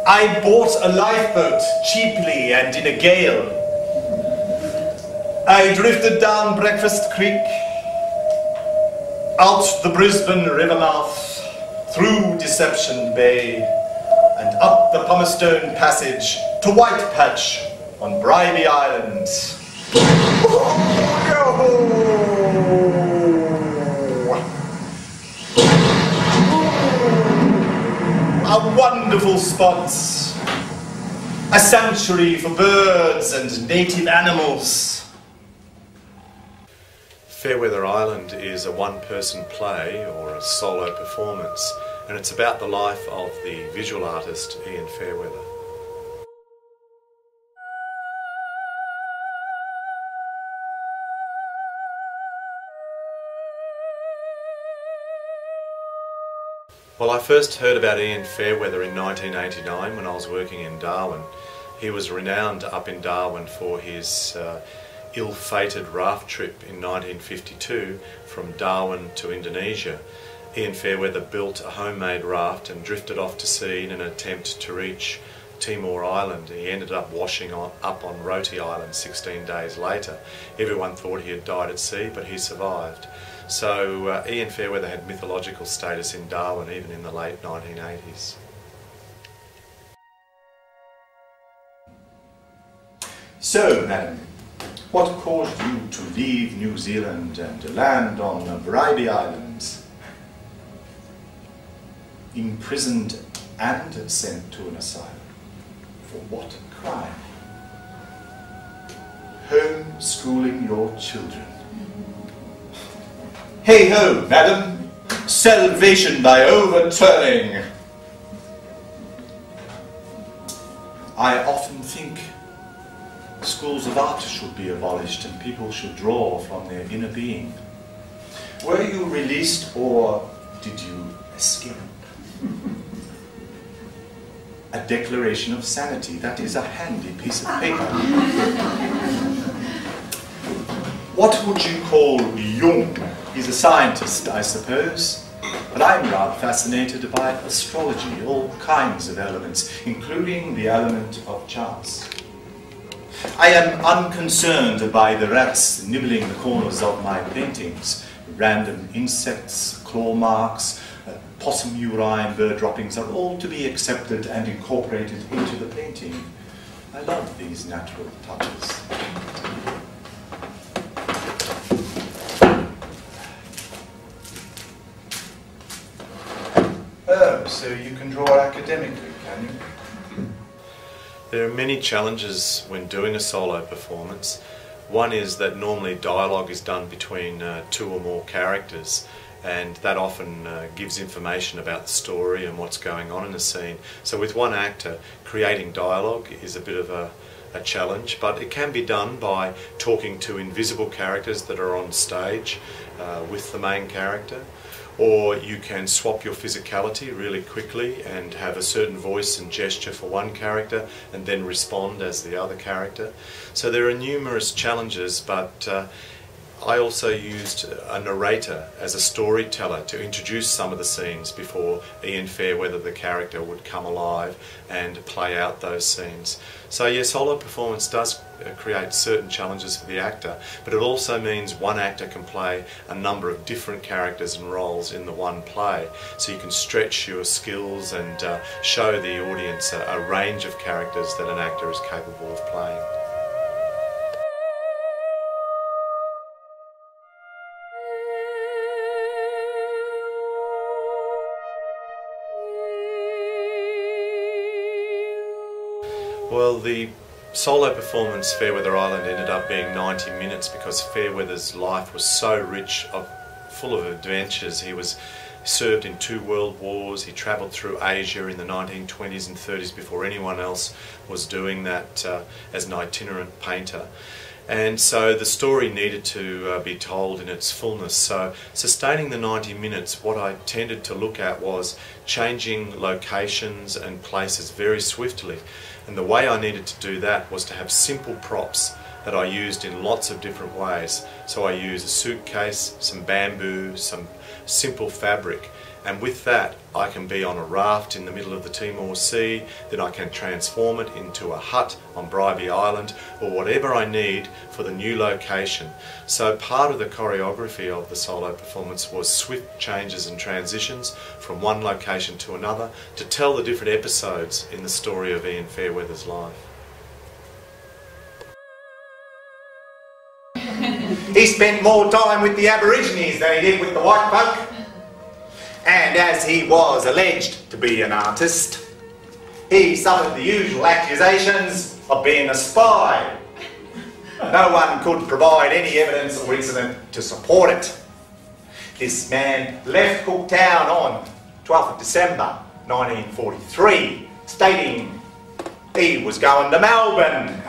I bought a lifeboat cheaply and in a gale. I drifted down Breakfast Creek, out the Brisbane River mouth, through Deception Bay, and up the Pumicestone Passage to White Patch on Bribey Island. A wonderful spot, a sanctuary for birds and native animals. Fairweather Island is a one-person play or a solo performance, and it's about the life of the visual artist Ian Fairweather. Well, I first heard about Ian Fairweather in 1989 when I was working in Darwin. He was renowned up in Darwin for his ill-fated raft trip in 1952 from Darwin to Indonesia. Ian Fairweather built a homemade raft and drifted off to sea in an attempt to reach Timor Island. He ended up washing up on Roti Island 16 days later. Everyone thought he had died at sea, but he survived. So Ian Fairweather had mythological status in Darwin even in the late 1980s. So, madam, what caused you to leave New Zealand and land on Bribey Island? Imprisoned and sent to an asylum. For what crime? Homeschooling your children. Hey ho, madam! Salvation by overturning! I often think schools of art should be abolished and people should draw from their inner being. Were you released or did you escape? A declaration of sanity, that is a handy piece of paper. What would you call Jung? He's a scientist, I suppose. But I'm rather fascinated by astrology, all kinds of elements, including the element of chance. I am unconcerned by the rats nibbling the corners of my paintings. Random insects, claw marks, possum urine, bird droppings are all to be accepted and incorporated into the painting. I love these natural touches. Oh, so you can draw academically, can you? There are many challenges when doing a solo performance. One is that normally dialogue is done between two or more characters, and that often gives information about the story and what's going on in the scene. So with one actor, creating dialogue is a bit of a challenge, but it can be done by talking to invisible characters that are on stage with the main character. Or you can swap your physicality really quickly and have a certain voice and gesture for one character and then respond as the other character. So there are numerous challenges, but I also used a narrator as a storyteller to introduce some of the scenes before Ian Fairweather, the character, would come alive and play out those scenes. So yes, solo performance does create certain challenges for the actor, but it also means one actor can play a number of different characters and roles in the one play. So you can stretch your skills and show the audience a range of characters that an actor is capable of playing. Well, the solo performance Fairweather Island ended up being 90 minutes because Fairweather's life was so rich, full of adventures. He served in 2 world wars, he travelled through Asia in the 1920s and 30s before anyone else was doing that as an itinerant painter. And so the story needed to be told in its fullness. So sustaining the 90 minutes, what I tended to look at was changing locations and places very swiftly. And the way I needed to do that was to have simple props that I used in lots of different ways. So I used a suitcase, some bamboo, some simple fabric, and with that I can be on a raft in the middle of the Timor Sea, then I can transform it into a hut on Bribie Island, or whatever I need for the new location. So part of the choreography of the solo performance was swift changes and transitions from one location to another to tell the different episodes in the story of Ian Fairweather's life. He spent more time with the Aborigines than he did with the white folk. And as he was alleged to be an artist, he suffered the usual accusations of being a spy. No one could provide any evidence or incident to support it. This man left Cooktown on 12th of December 1943, stating he was going to Melbourne.